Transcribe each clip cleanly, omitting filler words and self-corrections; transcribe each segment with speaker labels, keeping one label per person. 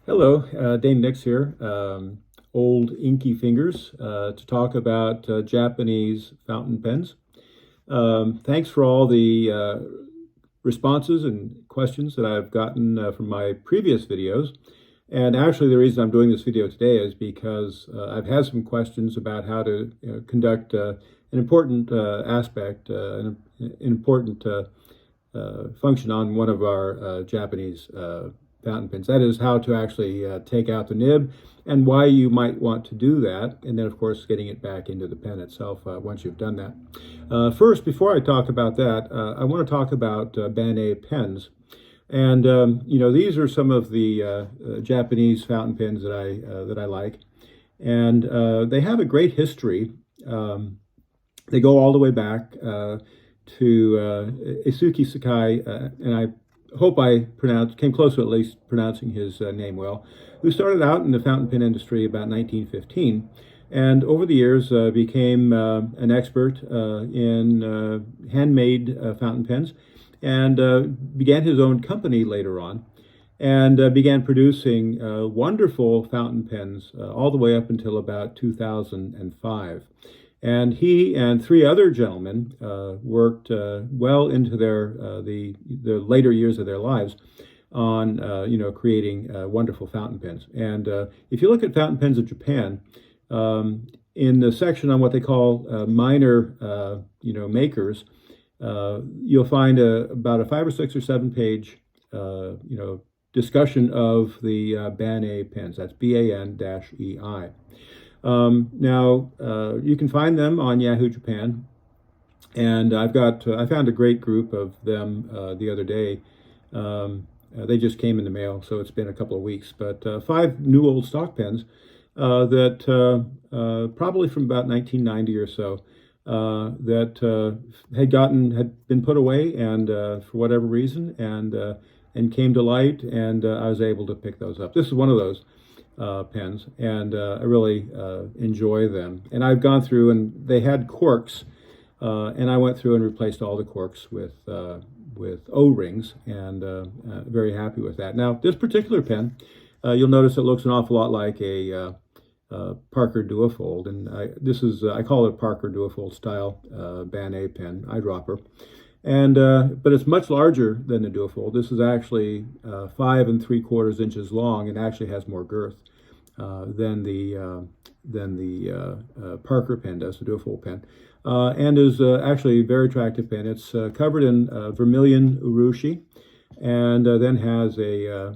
Speaker 1: Hello, Dane Nix here, Old Inky Fingers, to talk about Japanese fountain pens. Thanks for all the responses and questions that I've gotten from my previous videos. And actually, the reason I'm doing this video today is because I've had some questions about how to conduct an important aspect, an important function on one of our Japanese fountain pens. That is how to actually take out the nib and why you might want to do that. And then, of course, getting it back into the pen itself once you've done that. First, before I talk about that, I want to talk about Banneh pens. And, these are some of the Japanese fountain pens that I like. And they have a great history. They go all the way back to Isuki Sakai, and I hope I came close to at least pronouncing his name well, who started out in the fountain pen industry about 1915, and over the years became an expert in handmade fountain pens, and began his own company later on, and began producing wonderful fountain pens all the way up until about 2005. And he and three other gentlemen worked well into the later years of their lives on creating wonderful fountain pens. And if you look at fountain pens of Japan, in the section on what they call minor makers, you'll find about a 5 or 6 or 7 page discussion of the Banneh pens. That's BAN-EI. Now, you can find them on Yahoo Japan, and I found a great group of them the other day. They just came in the mail, so it's been a couple of weeks, but 5 new old stock pens that probably from about 1990 or so that had been put away, and for whatever reason, and came to light, and I was able to pick those up. This is one of those pens, and I really enjoy them. And I've gone through, and they had corks, and I went through and replaced all the corks with O-rings, and very happy with that. Now, this particular pen, you'll notice it looks an awful lot like a Parker Duofold, and I call it a Parker Duofold style Banneh pen, eyedropper. And but it's much larger than the Duofold. This is actually 5 3/4 inches long, and actually has more girth than the Parker pen does, the Duofold pen, and is actually a very attractive pen. It's covered in vermilion urushi, and then has a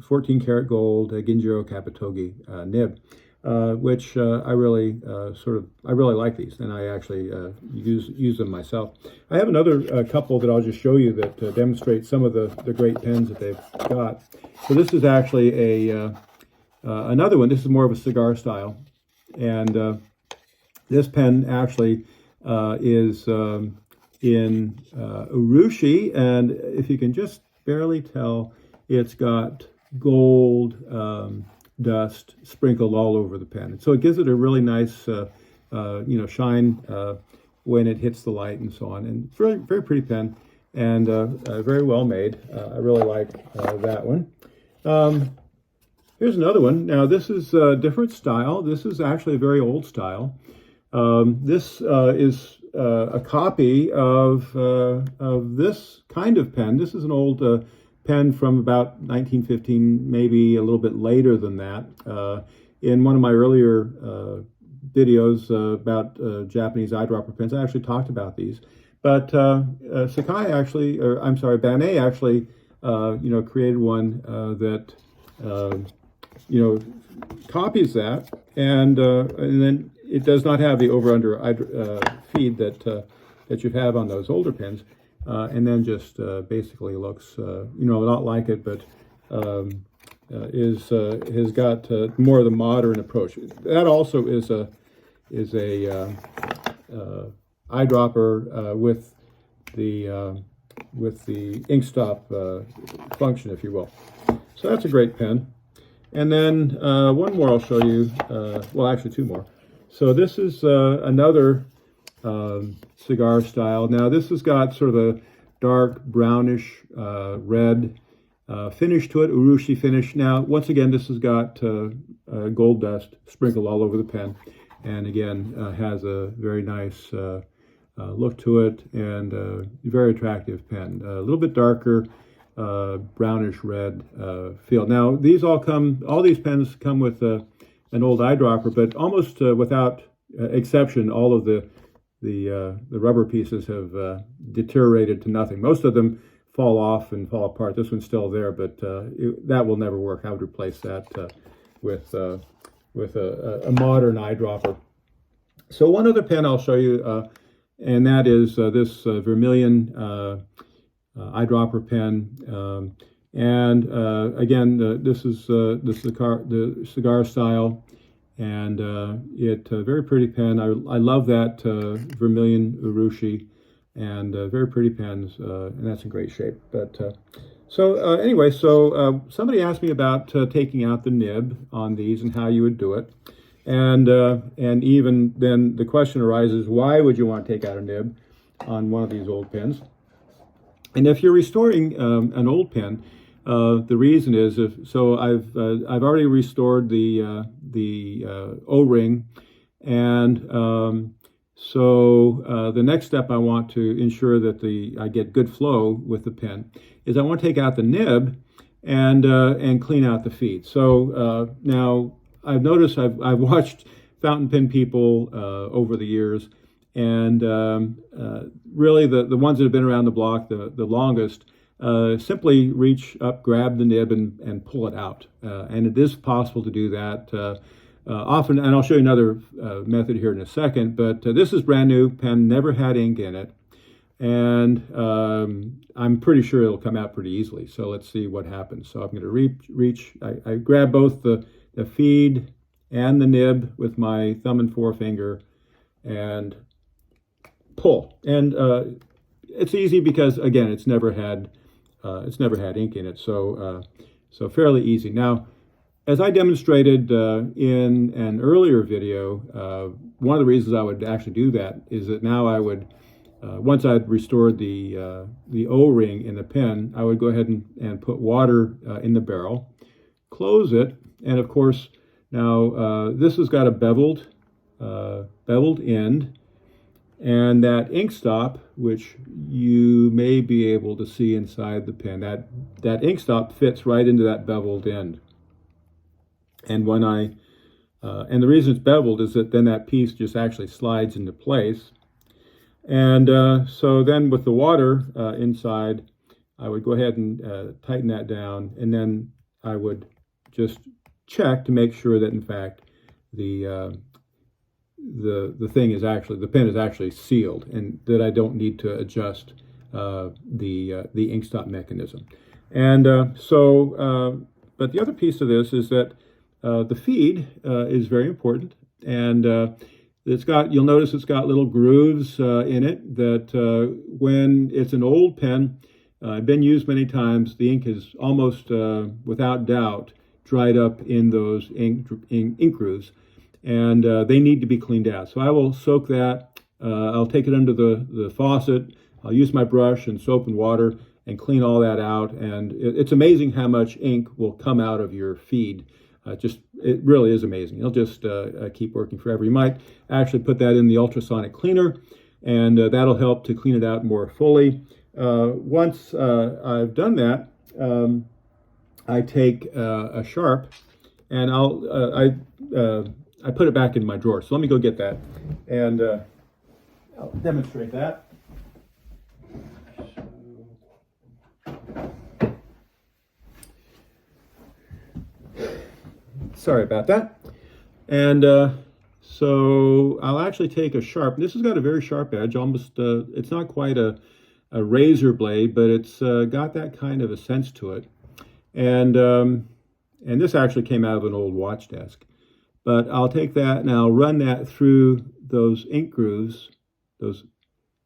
Speaker 1: 14 karat gold Ginjiro Kapitogi nib. Which I really like these, and I actually use them myself. I have another couple that I'll just show you that demonstrate some of the great pens that they've got. So this is actually another one. This is more of a cigar style, and this pen actually is in urushi, and if you can just barely tell, it's got gold dust sprinkled all over the pen. So it gives it a really nice, shine when it hits the light and so on. And very, very pretty pen, and very well made. I really like that one. Here's another one. Now this is a different style. This is actually a very old style. This is a copy of this kind of pen. This is an old pen from about 1915, maybe a little bit later than that. In one of my earlier videos about Japanese eyedropper pens, I actually talked about these. But Banneh actually, created one that copies that, and then it does not have the over/under feed that you have on those older pens. And then just basically looks, a lot like it, but has got more of the modern approach. That also is a eyedropper with the ink stop function, if you will. So that's a great pen. And then one more I'll show you. Well, actually 2 more. So this is another cigar style. Now this has got sort of a dark brownish red finish to it, urushi finish. Now, once again, this has got gold dust sprinkled all over the pen, and again, has a very nice look to it, and very attractive pen. A little bit darker, brownish red feel. Now, all these pens come with an old eyedropper, but almost without exception, all of the rubber pieces have deteriorated to nothing. Most of them fall off and fall apart. This one's still there, but that will never work. I would replace that with a modern eyedropper. So one other pen I'll show you, and that is this Vermilion eyedropper pen. Again, this is the cigar style, and it's a very pretty pen. I love that Vermilion urushi, and very pretty pens, and that's in great shape. But anyway, somebody asked me about taking out the nib on these and how you would do it. And even then the question arises, why would you want to take out a nib on one of these old pens? And if you're restoring an old pen, the reason is I've already restored the O-ring, and the next step I want to ensure that I get good flow with the pen is I want to take out the nib and clean out the feed. So now I've noticed I've watched fountain pen people over the years, and really the ones that have been around the block the longest simply reach up, grab the nib, and pull it out. And it is possible to do that often, and I'll show you another method here in a second, but this is brand new pen, never had ink in it, and I'm pretty sure it'll come out pretty easily. So let's see what happens. So I'm going to reach, I grab both the feed and the nib with my thumb and forefinger and pull. And it's easy because, again, it's never had ink in it, so fairly easy. Now, as I demonstrated in an earlier video, one of the reasons I would actually do that is that now I would, once I'd restored the O-ring in the pen, I would go ahead and put water in the barrel, close it, and of course, now this has got a beveled end, and that ink stop, which you may be able to see inside the pen, that ink stop fits right into that beveled end. And when and the reason it's beveled is that then that piece just actually slides into place. And so then with the water inside, I would go ahead and tighten that down, and then I would just check to make sure that in fact the pen is actually sealed, and that I don't need to adjust the ink stop mechanism. And but the other piece of this is that the feed is very important, and you'll notice it's got little grooves in it that when it's an old pen, been used many times, the ink is almost without doubt dried up in those ink grooves, and they need to be cleaned out. So I will soak that. I'll take it under the faucet. I'll use my brush and soap and water and clean all that out. And it's amazing how much ink will come out of your feed. It really is amazing. It'll just keep working forever. You might actually put that in the ultrasonic cleaner, and that'll help to clean it out more fully. Once I've done that, I take a sharp, and I put it back in my drawer. So let me go get that, and I'll demonstrate that. Sorry about that. And so I'll actually take a sharp. This has got a very sharp edge, almost, it's not quite a razor blade, but it's got that kind of a sense to it. And this actually came out of an old watch desk. But I'll take that and I'll run that through those ink grooves,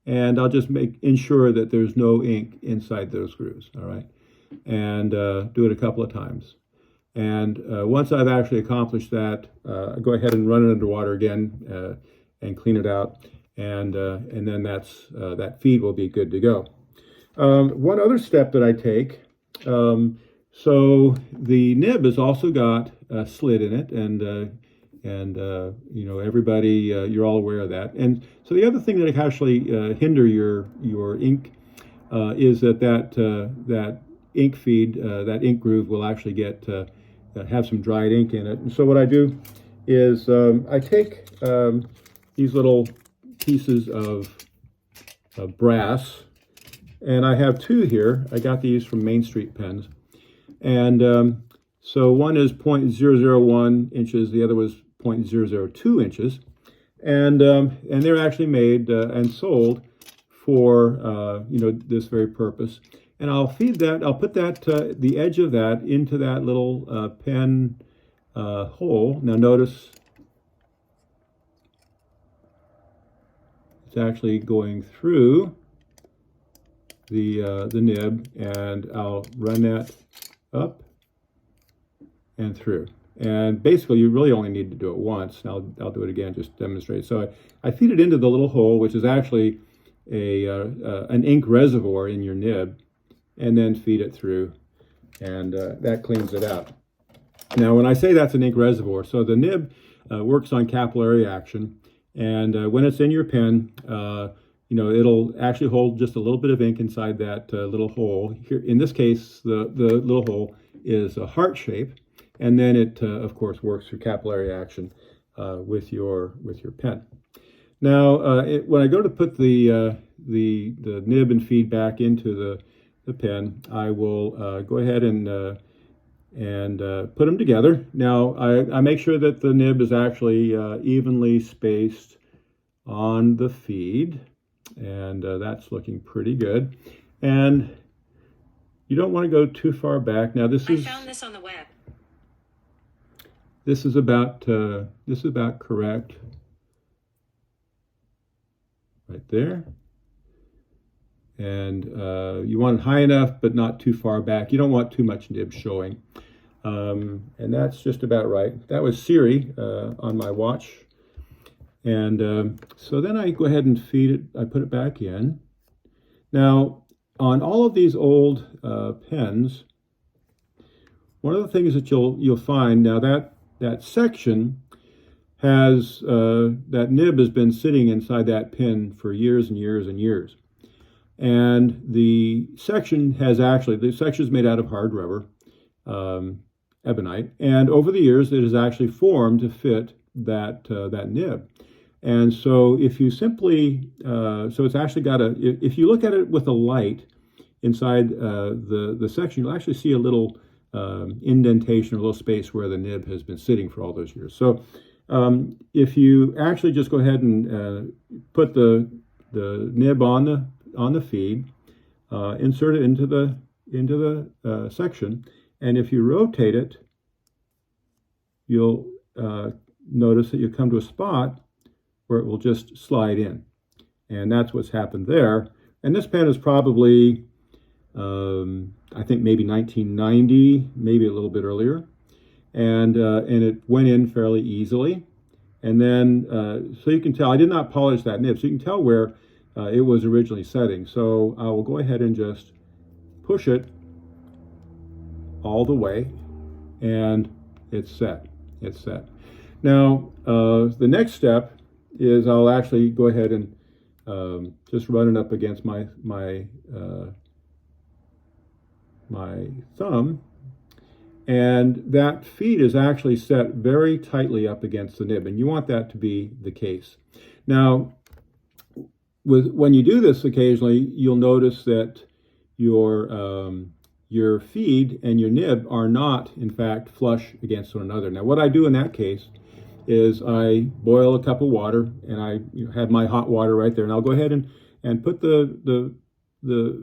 Speaker 1: and I'll just ensure that there's no ink inside those grooves, all right? And do it a couple of times. And once I've actually accomplished that, I go ahead and run it underwater again and clean it out, and then that feed will be good to go. One other step that I take, So the nib has also got a slit in it, and you know, everybody, you're all aware of that. And so the other thing that can actually hinder your ink is that ink feed, that ink groove will actually get have some dried ink in it. And so what I do is I take these little pieces of brass, and I have two here. I got these from Main Street Pens, and so one is 0.001 inches, the other was 0.002 inches, and they're actually made and sold for you know, this very purpose. And I'll feed that. I'll put that the edge of that into that little pen hole. Now notice it's actually going through the nib, and I'll run that up and through. And basically, you really only need to do it once. And I'll do it again, just to demonstrate. So I feed it into the little hole, which is actually an ink reservoir in your nib, and then feed it through, and that cleans it out. Now, when I say that's an ink reservoir, so the nib works on capillary action, and when it's in your pen, you know, it'll actually hold just a little bit of ink inside that little hole. Here, in this case, the little hole is a heart shape, and then it, of course, works through capillary action with your pen. Now, when I go to put the nib and feed back into the pen, I will go ahead and put them together. Now, I make sure that the nib is actually evenly spaced on the feed, and that's looking pretty good. And you don't want to go too far back. Now, I found this on the web. This is about correct. Right there. And you want it high enough, but not too far back. You don't want too much nib showing. And that's just about right. That was Siri on my watch. And so then I go ahead and feed it. I put it back in. Now, on all of these old pens, one of the things that you'll find, now that section has, that nib has been sitting inside that pen for years and years and years. And the section is made out of hard rubber, ebonite, and over the years it has actually formed to fit that nib. And so if you simply, so it's actually got if you look at it with a light inside the section, you'll actually see a little indentation or a little space where the nib has been sitting for all those years. So if you actually just go ahead and put the nib on the feed, insert it into the section, and if you rotate it, you'll notice that you come to a spot where it will just slide in, and that's what's happened there. And this pen is probably, I think maybe 1990, maybe a little bit earlier, and it went in fairly easily. And then, so you can tell, I did not polish that nib, so you can tell where it was originally setting. So I will go ahead and just push it all the way, and it's set. It's set. Now, the next step is I'll actually go ahead and just run it up against my thumb, and that feed is actually set very tightly up against the nib, and you want that to be the case. Now, when you do this occasionally, you'll notice that your feed and your nib are not, in fact, flush against one another. Now, what I do in that case is I boil a cup of water, and I have my hot water right there, and I'll go ahead and put the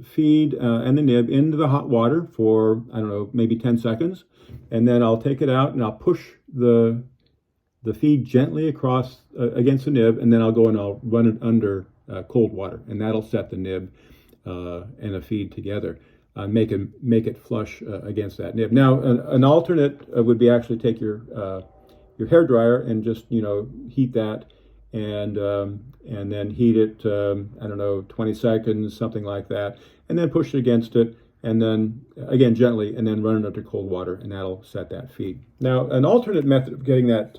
Speaker 1: feed and the nib into the hot water for, I don't know, maybe 10 seconds, and then I'll take it out and I'll push the feed gently across against the nib, and then I'll go and I'll run it under cold water, and that'll set the nib and the feed together. Make it flush against that nib. Now, an alternate would be actually take your hair dryer and just heat that, and then heat it I don't know, 20 seconds, something like that, and then push it against it, and then again gently, and then run it under cold water, and that'll set that feed. Now, an alternate method of getting that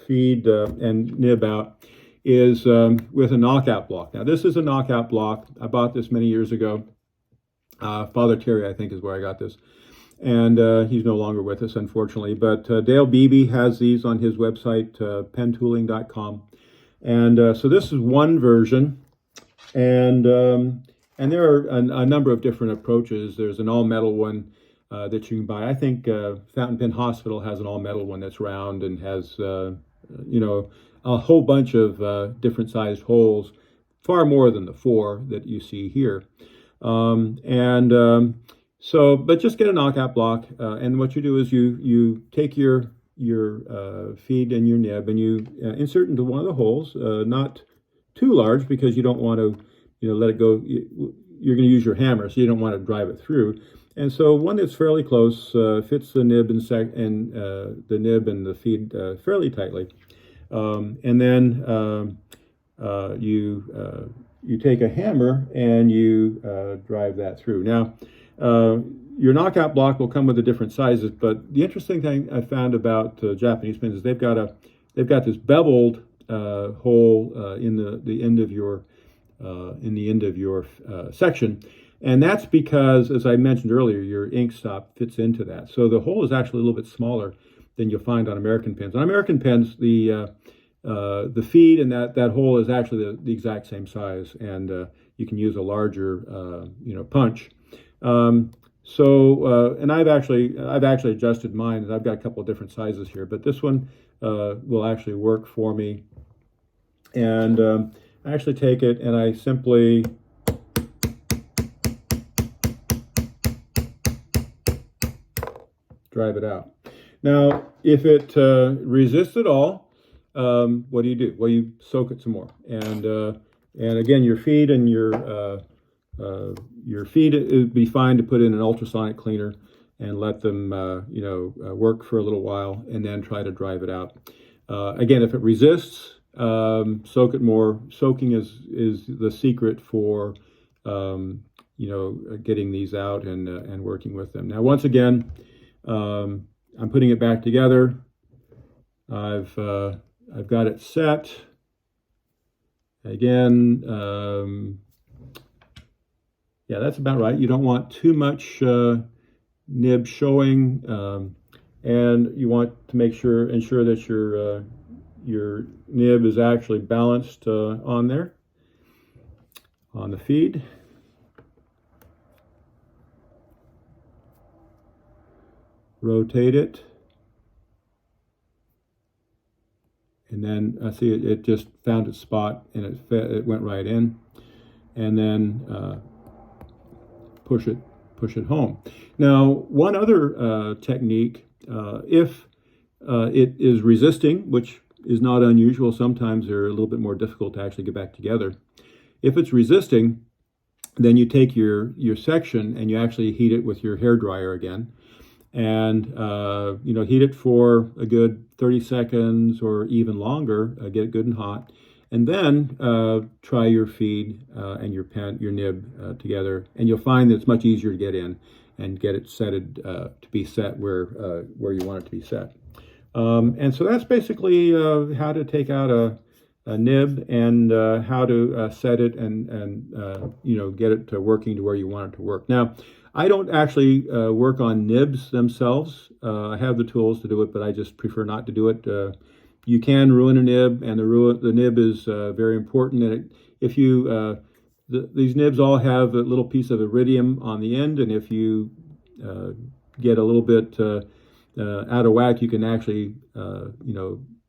Speaker 1: feed and nib out is with a knockout block. Now, this is a knockout block. I bought this many years ago. Father Terry, I think, is where I got this. And he's no longer with us, unfortunately. But Dale Beebe has these on his website, pentooling.com. And so this is one version. And there are a number of different approaches. There's an all-metal one that you can buy. I think Fountain Pen Hospital has an all-metal one that's round and has, a whole bunch of different sized holes, far more than the 4 that you see here. But just get a knockout block, and what you do is you take your feed and your nib, and you insert into one of the holes, not too large because you don't want to, let it go. You're going to use your hammer, so you don't want to drive it through. And so one that's fairly close fits the nib and the nib and the feed fairly tightly, and then you take a hammer and you drive that through. Now, your knockout block will come with the different sizes, but the interesting thing I found about Japanese pens is they've got this beveled hole in the end of your section, and that's because, as I mentioned earlier, your ink stop fits into that. So the hole is actually a little bit smaller than you'll find on American pens. On American pens, the feed and that hole is actually the exact same size, and you can use a larger punch. And I've actually adjusted mine, and I've got a couple of different sizes here, but this one will actually work for me. And I actually take it and I simply drive it out. Now, if it resists at all, what do? Well, you soak it some more, and again, your feed and your feed, it would be fine to put in an ultrasonic cleaner and let them work for a little while, and then try to drive it out. Again, if it resists, soak it more. Soaking is the secret for getting these out and working with them. Now, once again, I'm putting it back together. I've got it set. Again, yeah, that's about right. You don't want too much nib showing, and you want to ensure that your nib is actually balanced on there, on the feed. Rotate it. And then I see it just found its spot, and it went right in. And then push it home. Now, one other technique, if it is resisting, which is not unusual, sometimes they're a little bit more difficult to actually get back together. If it's resisting, then you take your section and you actually heat it with your hair dryer again, and heat it for a good 30 seconds or even longer, get it good and hot, and then try your feed and your nib together, and you'll find that it's much easier to get in and get it setted to be set where you want it to be set. And so that's basically how to take out a nib and how to set it and get it to working to where you want it to work. Now, I don't actually work on nibs themselves. I have the tools to do it, but I just prefer not to do it. You can ruin a nib, and the nib is very important. And if you these nibs all have a little piece of iridium on the end, and if you get a little bit out of whack, you can actually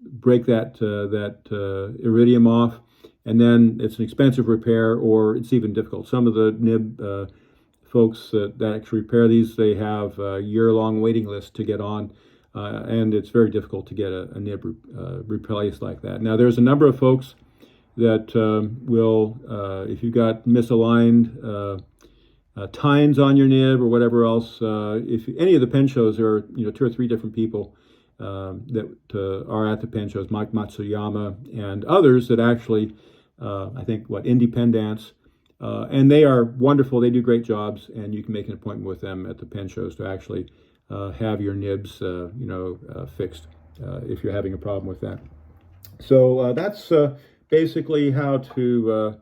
Speaker 1: break that iridium off, and then it's an expensive repair, or it's even difficult. Some of the nib folks that actually repair these, they have a year-long waiting list to get on, and it's very difficult to get a nib replaced like that. Now, there's a number of folks that will, if you've got misaligned tines on your nib or whatever else, if any of the pen shows, there are 2 or 3 different people that are at the pen shows, Mike Matsuyama and others, that actually I think, Independence. And they are wonderful. They do great jobs, and you can make an appointment with them at the pen shows to actually have your nibs, fixed if you're having a problem with that. So that's basically how to,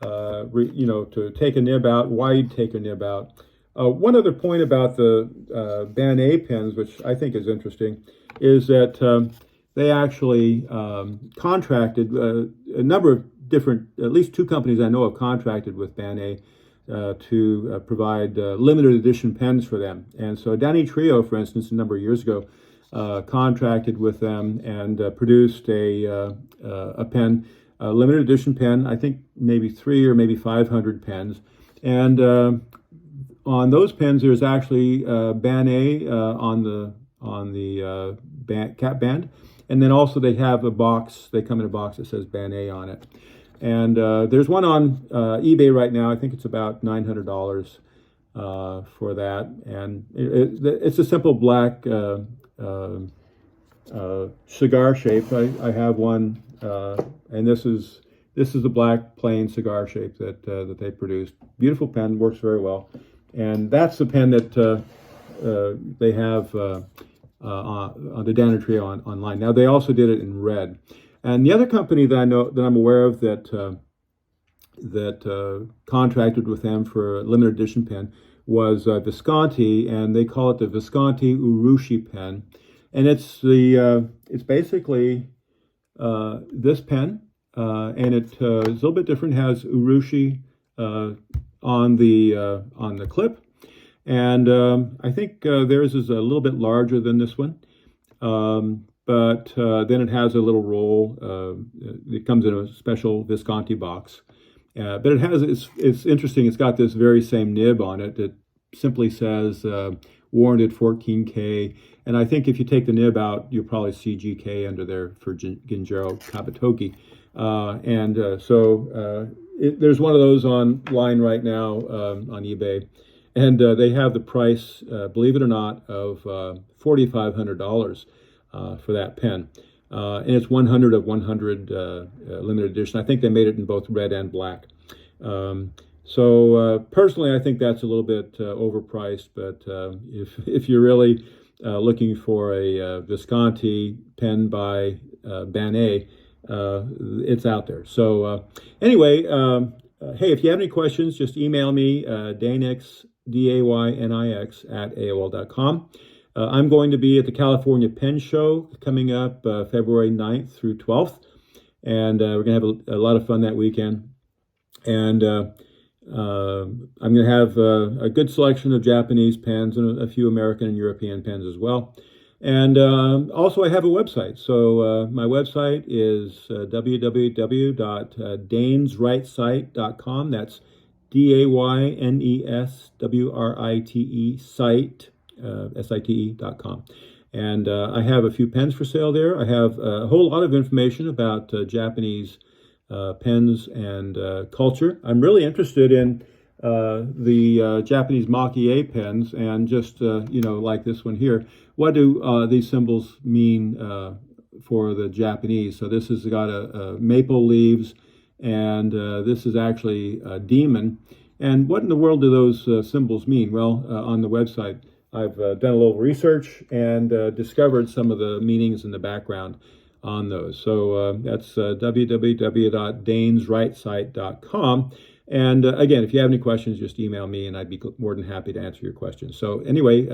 Speaker 1: to take a nib out, why you take a nib out. One other point about the Band A pens, which I think is interesting, is that they actually contracted a number of different, at least two companies I know have contracted with Band A to provide limited edition pens for them. And so Danny Trio, for instance, a number of years ago, contracted with them and produced a pen, a limited edition pen, I think maybe 300 or maybe 500 pens. And on those pens, there's actually Band A on the cap band. And then also they have a box, they come in a box that says Band A on it. And there's one on eBay right now. I think it's about $900 for that. And it's a simple black cigar shape. I have one, and this is the black plain cigar shape that they produced. Beautiful pen, works very well. And that's the pen that they have on the Danner Trio online. Now, they also did it in red. And the other company that I know, that I'm aware of, that contracted with them for a limited edition pen was Visconti, and they call it the Visconti Urushi pen. And it's basically this pen, and it's a little bit different. It has Urushi on the clip, and I think theirs is a little bit larger than this one. But then it has a little roll. It comes in a special Visconti box. But it's interesting, it's got this very same nib on it. It simply says warranted 14K. And I think if you take the nib out, you'll probably see GK under there for Ginjero Kabatoki. There's one of those online right now on eBay. And they have the price, believe it or not, of $4,500. For that pen, and it's 100 of 100 limited edition. I think they made it in both red and black. Personally, I think that's a little bit overpriced. But if you're really looking for a Visconti pen by Band A, it's out there. So anyway, hey, if you have any questions, just email me Daynix, DAYNIX @AOL.com. I'm going to be at the California Pen Show coming up February 9th through 12th, and we're going to have a lot of fun that weekend. And I'm going to have a good selection of Japanese pens and a few American and European pens as well. And also I have a website. So my website is www.dayneswritesite.com. That's DAYNESWRITE site. SITE.com. And I have a few pens for sale there. I have a whole lot of information about Japanese pens and culture. I'm really interested in the Japanese Maki-e pens, and just, like this one here. What do these symbols mean for the Japanese? So this has got a maple leaves, and this is actually a demon. And what in the world do those symbols mean? Well, on the website, I've done a little research and discovered some of the meanings in the background on those. So that's www.dayneswritesite.com. And again, if you have any questions, just email me and I'd be more than happy to answer your questions. So anyway,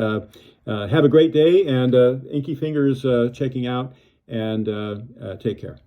Speaker 1: have a great day, and Inky Fingers checking out, and take care.